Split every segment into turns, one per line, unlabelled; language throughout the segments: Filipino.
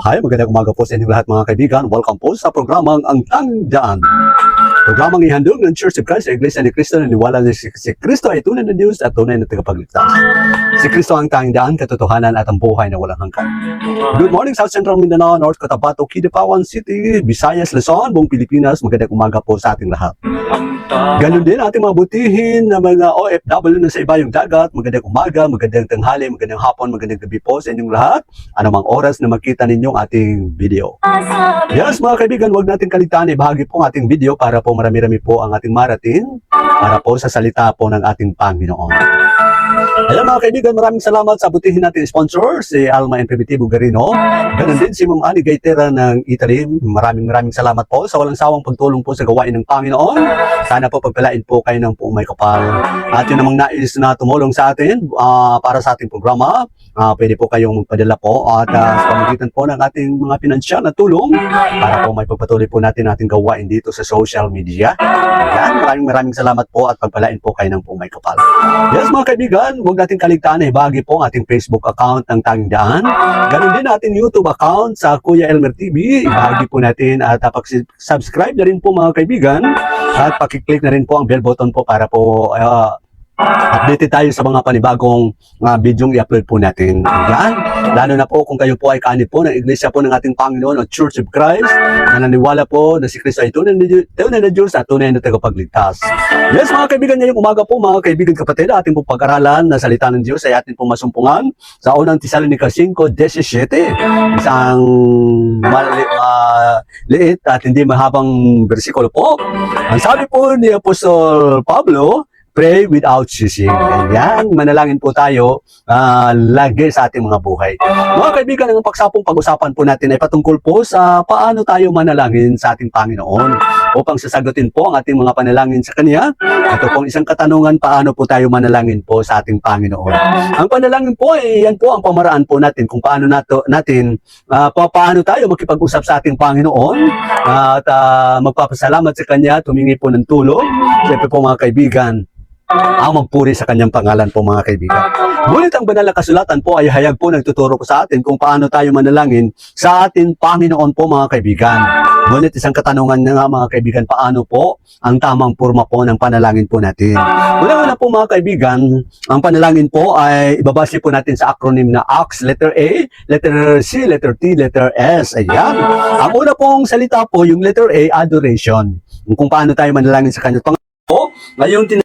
Hi, magandang umaga po sa inyong lahat mga kaibigan. Welcome po sa programang Ang Tanging Daan. Programang ihandog ng Church of Christ sa Iglesia ni Cristo na niwala na si Cristo ay tunay na Diyos at tunay na tagapagligtas. Si Cristo ang tanging daan, katotohanan at ang buhay na walang hanggan. Good morning, South Central Mindanao, North Cotabato, Kidapawan City, Visayas, Luzon, buong Pilipinas. Magandang umaga po sa ating lahat. Ganon din ating mga butihin na mga OFW na sa iba yung dagat. Magandang umaga, magandang tanghali, magandang hapon, magandang gabi po sa inyong lahat. Anumang oras na makita ninyong ating video. Yes, mga kaibigan, huwag natin kaligtaan ibahagi po ang ating video para po marami-rami po ang ating marating para po sa salita po ng ating Panginoon. Ayan mga kaibigan, maraming salamat sa butihin natin sponsor, si Alma and Primitivo Garino. Ganun din si Ma'am Ani Gaitera ng Italy. Maraming salamat po sa walang sawang pagtulong po sa gawain ng Panginoon. Sana po pagpalain po kayo ng buong may kapal. At yun namang nais na tumulong sa atin para sa ating programa. Pwede po kayong magpadala po at sa pamagitan po ng ating mga pinansyal na tulong para po may pagpatuloy po natin ating gawain dito sa social media. Ayan, maraming salamat po at pagpalain po kayo ng buong may kapal. Yes mga kaibigan, huwag natin kaligtaan na ibahagi po ang ating Facebook account ng Tanging Daan. Ganun din ating YouTube account sa Kuya Elmer TV. Ibahagi po natin at subscribe na rin po mga kaibigan at pakiclick na rin po ang bell button po para po updated tayo sa mga panibagong video i-upload po natin. Yan. Lalo na po kung kayo po ay kaanib po ng Iglesia po ng ating Panginoon o Church of Christ na naniwala po na si Cristo ay tunay na Diyos at tunay na tagapagligtas. Yes mga kaibigan, ngayong umaga po mga kaibigan kapatid, ating po pag-aralan na salita ng Diyos ay ating po masumpungan sa unang Tesalonica 5:17. Isang liit at hindi mahabang bersikulo po. Ang sabi po ni Apostol Pablo, pray without ceasing. Ayan, manalangin po tayo lagi sa ating mga buhay. Mga kaibigan, ang pagsapong pag-usapan po natin ay patungkol po sa paano tayo manalangin sa ating Panginoon. Upang sasagutin po ang ating mga panalangin sa Kanya, ito pong isang katanungan, paano po tayo manalangin po sa ating Panginoon. Ang panalangin po ay yan po ang pamaraan po natin kung paano paano tayo makipag-usap sa ating Panginoon at magpapasalamat sa Kanya, tumingi po ng tulong. Siyempre po mga kaibigan, ang magpuri sa kanyang pangalan po mga kaibigan. Ngunit ang banal na kasulatan po ay hayag po nagtuturo po sa atin kung paano tayo manalangin sa ating Panginoon po mga kaibigan. Ngunit isang katanungan na nga mga kaibigan, paano po ang tamang forma po ng panalangin po natin? Una po mga kaibigan, ang panalangin po ay ibabase po natin sa acronym na ACTS, letter A, letter C, letter T, letter S. Ayan. Ang una pong salita po, yung letter A, adoration. Kung paano tayo manalangin sa kanya. Pangalawa po, ngayong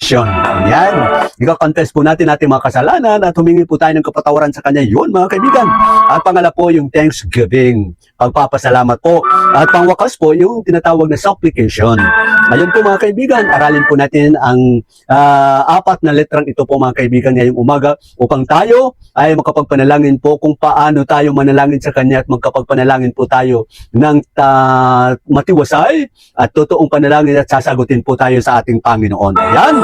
yan. Ika-confess po natin ating mga kasalanan at humingi po tayo ng kapatawaran sa Kanya. Yun mga kaibigan. At pangala po yung thanksgiving. Pagpapasalamat po. At pangwakas po yung tinatawag na supplication. Ngayon po mga kaibigan, aralin po natin ang apat na letrang ito po mga kaibigan ngayong umaga upang tayo ay makapagpanalangin po kung paano tayo manalangin sa Kanya at magkapagpanalangin po tayo ng matiwasay at totoong panalangin at sasagutin po tayo sa ating Panginoon. Ayan.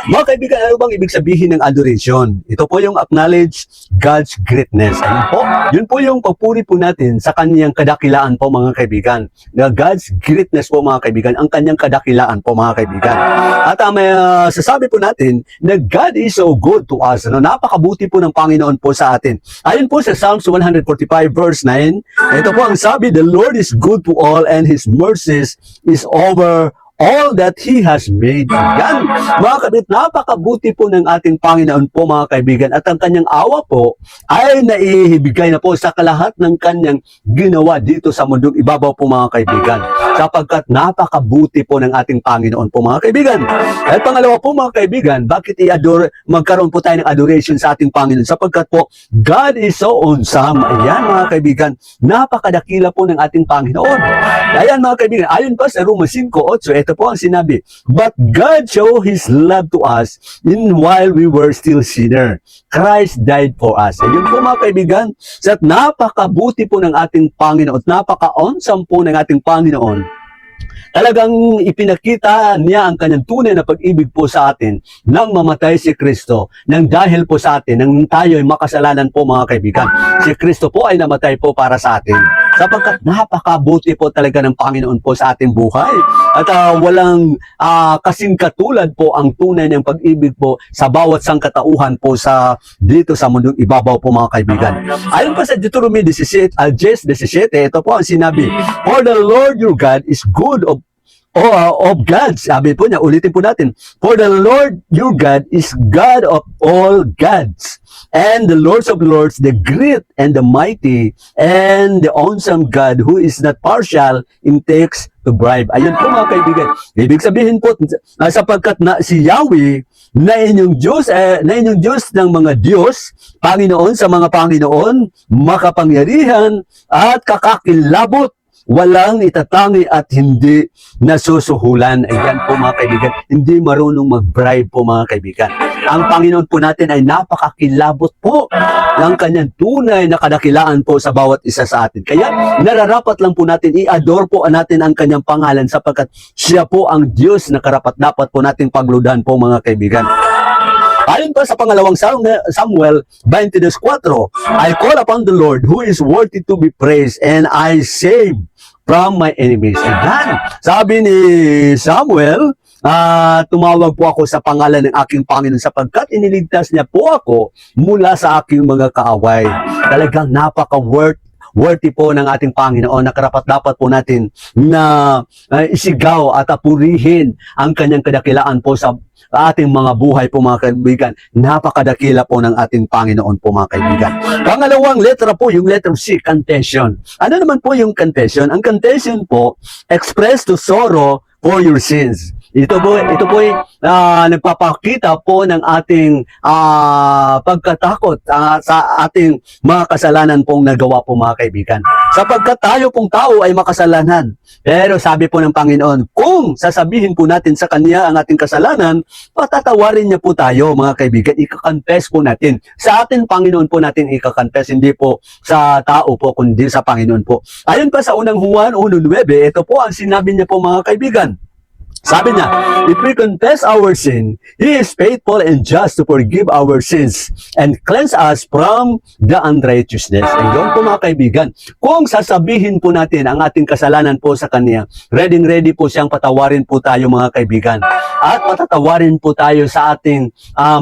Mga kaibigan, ano bang ibig sabihin ng adoration? Ito po yung acknowledge God's greatness. Ayun po. Yun po yung pagpuri po natin sa kanyang kadakilaan po mga kaibigan. Na God's greatness po mga kaibigan, ang kanyang kadakilaan po mga kaibigan. At may sasabi po natin na God is so good to us. Ano? Napakabuti po ng Panginoon po sa atin. Ayun po sa Psalms 145 verse 9. Ito po ang sabi, the Lord is good to all and His mercies is over all that He has made. Yan. Mga kabit, napakabuti po ng ating Panginoon po mga kaibigan at ang kanyang awa po ay naibigay na po sa kalahat ng kanyang ginawa dito sa mundong ibabaw po mga kaibigan sapagkat napakabuti po ng ating Panginoon po mga kaibigan. At pangalawa po mga kaibigan, bakit magkaroon po tayo ng adoration sa ating Panginoon sapagkat po God is so awesome. Ayan mga kaibigan, napakadakila po ng ating Panginoon. Ayan mga kaibigan, ayon pa sa Roma 5:8, ito po ang sinabi, but God showed His love to us in while we were still sinner. Christ died for us. Ayun po mga kaibigan, at napakabuti po ng ating Panginoon at napaka-awesome po ng ating Panginoon. Talagang ipinakita niya ang kanyang tunay na pag-ibig po sa atin nang mamatay si Kristo, nang dahil po sa atin, nang tayo ay makasalanan po mga kaibigan. Si Kristo po ay namatay po para sa atin. sapagkat napakabuti po talaga ng Panginoon po sa ating buhay. At walang kasing katulad po ang tunay ng pag-ibig po sa bawat sangkatauhan po sa dito sa mundong ibabaw po mga kaibigan. Ayon pa sa Deuteronomy 17, 17, ito po ang sinabi, "For the Lord your God is good of gods." Sabi po niya, ulitin po natin. "For the Lord your God is God of all gods, and the Lords of lords, the great and the mighty, and the awesome God who is not partial in takes to bribe." Ayun po mga kaibigan. Ibig sabihin po, sapagkat na si Yahweh na inyong Diyos ng mga Diyos, Panginoon sa mga Panginoon, makapangyarihan at kakakilabot, walang itatangi at hindi nasusuhulan. Ayan po mga kaibigan, hindi marunong mag-bribe po mga kaibigan. Ang Panginoon po natin ay napakakilabot po ng kanyang tunay na kadakilaan po sa bawat isa sa atin. Kaya nararapat lang po natin i-adore po natin ang kanyang pangalan sapagkat siya po ang Diyos na karapat-dapat po nating pagludan po mga kaibigan. Ayon pa sa pangalawang Samuel 22:4, "I call upon the Lord who is worthy to be praised, and I save from my enemies." Ayan. Sabi ni Samuel, tumawag po ako sa pangalan ng aking Panginoon sapagkat iniligtas niya po ako mula sa aking mga kaaway. Talagang worthy po ng ating Panginoon na karapat-dapat po natin na isigaw at purihin ang kanyang kadakilaan po sa ating mga buhay po mga kaibigan. Napakadakila po ng ating Panginoon po mga kaibigan. Pangalawang letra po, yung letter C, confession. Ano naman po yung confession? Ang confession po, express to sorrow for your sins. Ito po nagpapakita po ng ating pagkatakot sa ating mga kasalanan pong nagawa po mga kaibigan. Sapagkat tayo pong tao ay makasalanan. Pero sabi po ng Panginoon, kung sasabihin po natin sa Kanya ang ating kasalanan, patatawarin niya po tayo mga kaibigan. Ika-confess po natin. Sa ating Panginoon po natin ika-confess, hindi po sa tao po, kundi sa Panginoon po. Ayon pa sa unang Juan 1:9, ito po ang sinabi niya po mga kaibigan. Sabi niya, "If we confess our sin, He is faithful and just to forgive our sins and cleanse us from the unrighteousness." Ayun po mga kaibigan, kung sasabihin po natin ang ating kasalanan po sa Kanya, ready po siyang patawarin po tayo mga kaibigan. At patatawarin po tayo sa ating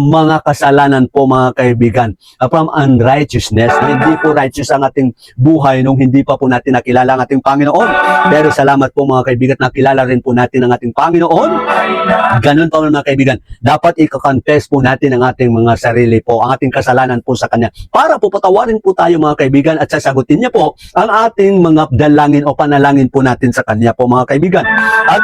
mga kasalanan po mga kaibigan from unrighteousness. Hindi po righteous ang ating buhay nung hindi pa po natin nakilala ang ating Panginoon. Pero salamat po mga kaibigan, nakilala rin po natin ang ating Panginoon. Ganun po mga kaibigan, dapat i-confess po natin ang ating mga sarili po, ang ating kasalanan po sa Kanya, para po patawarin po tayo mga kaibigan at sasagutin niya po ang ating mga dalangin o panalangin po natin sa Kanya po mga kaibigan. At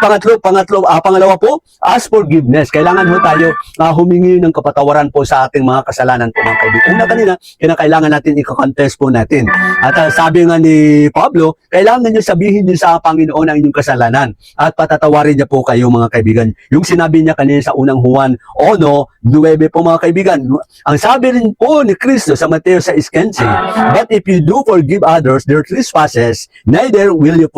pangalawa po, ask forgiveness. Kailangan po tayo humingi ng kapatawaran po sa ating mga kasalanan po mga kaibigan. Kanina, kinakailangan natin i-confess po natin. At sabi nga ni Pablo, kailangan niyo sabihin niyo sa Panginoon ang inyong kasalanan at patatawarin niya po kayo mga kaibigan. Yung sinabi niya kanina sa unang Juan 1:9 po mga kaibigan. Ang sabi rin po ni Kristo sa Mateo 6:15, "But if you do forgive others their trespasses, neither will your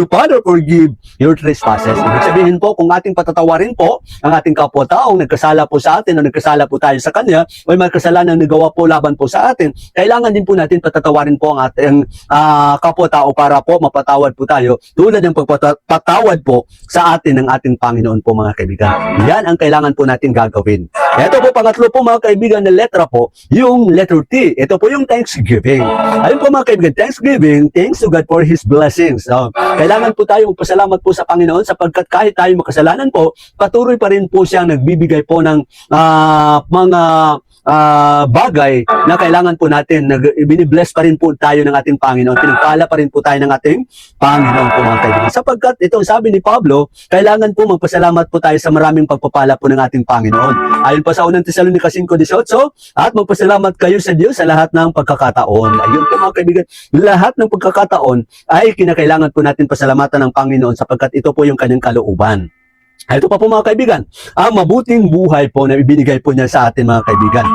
Father forgive your trespasses." Ibig sabihin po, kung ating patatawarin po ang ating kapwa-taong nagkasala po sa atin o nagkasala po tayo sa Kanya o may kasalanan na nagawa po laban po sa atin, kailangan din po natin patatawarin po ang ating kapwa-tao para po mapatawad po tayo tulad ng pagpatawad po sa atin ng ating Panginoon po mga kaibigan. Yan ang kailangan po natin gagawin. Ito po, pangatlo po mga kaibigan na letra po, yung letter T. Ito po yung thanksgiving. Ayun po mga kaibigan, thanksgiving, thanks to God for His blessings. So, kailangan po tayo magpasalamat po sa Panginoon sapagkat kahit tayo makasalanan po, patuloy pa rin po siyang nagbibigay po ng mga bagay na kailangan po natin. Binibless pa rin po tayo ng ating Panginoon. Pinagpala pa rin po tayo ng ating Panginoon po mga kaibigan. Sapagkat itong sabi ni Pablo, kailangan po magpasalamat po tayo sa maraming pagpapala po ng ating Panginoon. Ayon pa sa unang Tesalonica 5:18, at magpasalamat kayo sa Diyos sa lahat ng pagkakataon. Ayun po mga kaibigan, lahat ng pagkakataon ay kinakailangan po natin pasalamatan ng Panginoon sapagkat ito po yung kanyang kalooban. Ito pa po mga kaibigan, ang mabuting buhay po na ibinigay po niya sa atin mga kaibigan.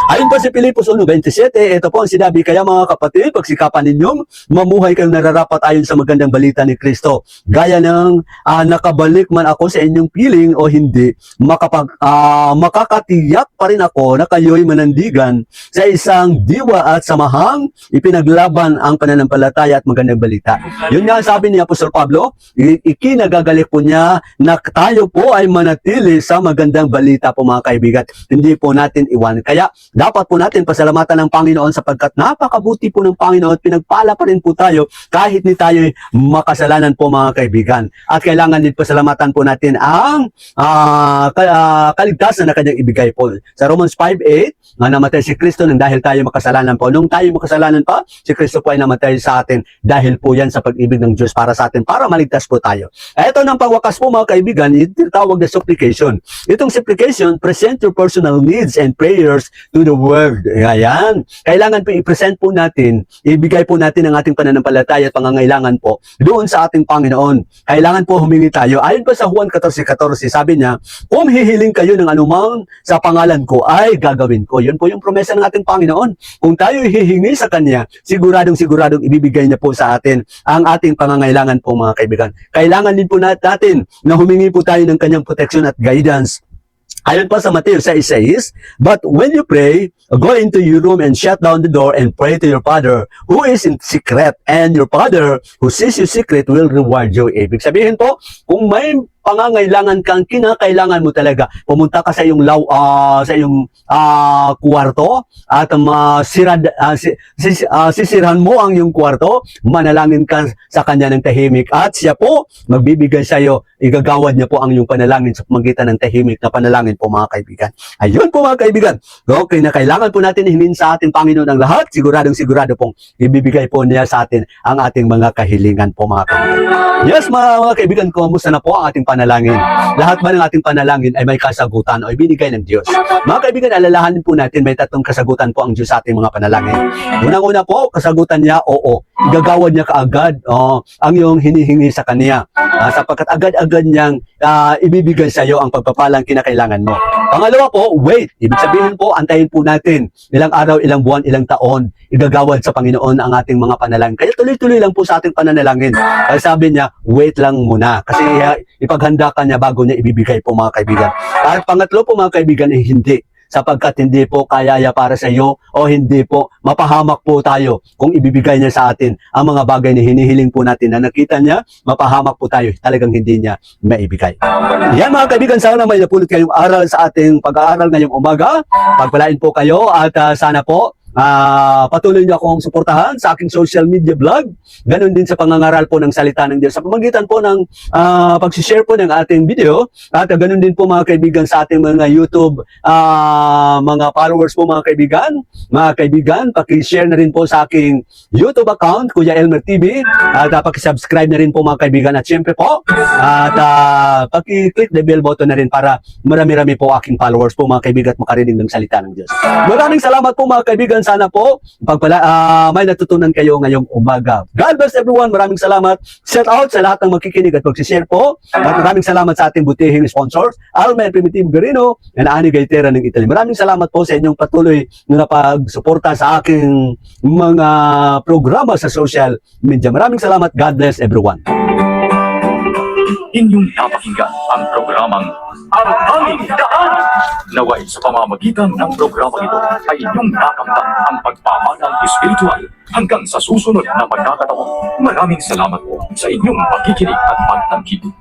Ayon pa si Pilipos 1:27, ito po ang sinabi, kaya mga kapatid, pagsikapan ninyong mamuhay kayong nararapat ayon sa magandang balita ni Kristo. Gaya ng nakabalik man ako sa inyong piling o hindi, makakatiyak pa rin ako na kayo'y manandigan sa isang diwa at samahang ipinaglaban ang pananampalataya at magandang balita. Yun nga sabi ni Apostol Pablo, ikinagagalik po niya na tayo po ay manatili sa magandang balita po mga kaibigan. Hindi po natin iwan. Kaya dapat po natin pasalamatan ng Panginoon sapagkat napakabuti po ng Panginoon at pinagpala pa rin po tayo kahit ni tayo makasalanan po mga kaibigan. At kailangan din pasalamatan po natin ang kaligtasan na kanyang ibigay po. Sa Romans 5:8, namatay si Kristo nang dahil tayo makasalanan po. Nung tayo makasalanan pa, si Kristo po ay namatay sa atin dahil po yan sa pag-ibig ng Diyos para sa atin, para maligtas po tayo. Ito ng pangwakas po mga kaibigan, itawag na supplication. Itong supplication, present your personal needs and prayers to the world. Ayan. Kailangan po i-present po natin, ibigay po natin ang ating pananampalataya at pangangailangan po doon sa ating Panginoon. Kailangan po humingi tayo. Ayon pa sa Juan 14:14, sabi niya, kung hihiling kayo ng anumang sa pangalan ko, ay gagawin ko. Yun po yung promesa ng ating Panginoon. Kung tayo hihingi sa Kanya, siguradong ibibigay niya po sa atin ang ating pangangailangan po mga kaibigan. Kailangan din po natin na humingi po tayo ng Kanyang protection at guidance. Ayon pa sa Mateo 6:6, but when you pray, go into your room and shut down the door and pray to your Father who is in secret, and your Father who sees you secret will reward you. Ibig sabihin po, kung may pangangailangan kang kinakailangan mo talaga, pumunta ka sa iyong kwarto at sisirahan mo ang iyong kwarto, manalangin ka sa Kanya ng tahimik at siya po magbibigay sa iyo, igagawad niya po ang iyong panalangin sa pamagitan ng tahimik na panalangin po mga kaibigan. Ayun po mga kaibigan. Okay, na kailangan po natin hingin sa ating Panginoon ang lahat, sigurado pong ibibigay po niya sa atin ang ating mga kahilingan po mga kaibigan. Yes mga kaibigan, kumusta na po ang ating panalangin? Lahat ba ng ating panalangin ay may kasagutan o ibinigay ng Diyos? Mga kaibigan, alalahanin po natin may tatlong kasagutan po ang Diyos sa ating mga panalangin. Unang-una po, kasagutan niya, oo. Igagawad niya kaagad ang iyong hinihingi sa Kanya. Sapagkat agad-agad niyang ibibigay sa iyo ang pagpapalang kinakailangan mo. Pangalawa po, wait. Ibig sabihin po, antayin po natin ilang araw, ilang buwan, ilang taon, igagawad sa Panginoon ang ating mga panalangin. Kaya tuloy-tuloy lang po sa ating pananalangin. Kaya sabi niya, wait lang muna. Kasi ipaghanda ka niya bago niya ibibigay po mga kaibigan. At pangatlo po mga kaibigan, hindi. Sapagkat hindi po kayaya para sa iyo o hindi po mapahamak po tayo kung ibibigay niya sa atin ang mga bagay na hinihiling po natin na nakita niya, mapahamak po tayo, talagang hindi niya maibigay. Yan mga kaibigan, sana may napulot kayong aral sa ating pag-aaral ngayong umaga. Pagpalain po kayo at sana po patuloy niyo akong suportahan sa aking social media blog. Ganon din sa pangangaral po ng salita ng Diyos. Sa pamamagitan po ng pag-share po ng ating video. At ganon din po mga kaibigan sa ating mga YouTube mga followers po mga kaibigan. Mga kaibigan, paki-share na rin po sa aking YouTube account, Kuya Elmer TV. At paki-subscribe na rin po mga kaibigan. At syempre po, at paki-click the bell button na rin para marami-rami po aking followers po mga kaibigan at makarinig ng salita ng Diyos. Maraming salamat po mga kaibigan. Sana po may natutunan kayo ngayong umaga. God bless everyone. Maraming salamat. Shout out sa lahat ng makikinig at magsishare po. At maraming salamat sa ating butihing sponsors, Almen Primitivo Garino and Ani Gaitera ng Italy. Maraming salamat po sa inyong patuloy na pagsuporta sa aking mga programa sa social media. Maraming salamat. God bless everyone.
Inyong napakinggan ang programang Ang Aming Daan. Naway sa pamamagitan ng programang ito ay inyong nakamtan ang pagpamanang espiritual hanggang sa susunod na pagkakataon. Maraming salamat po sa inyong pakikinig at pagtangkilik.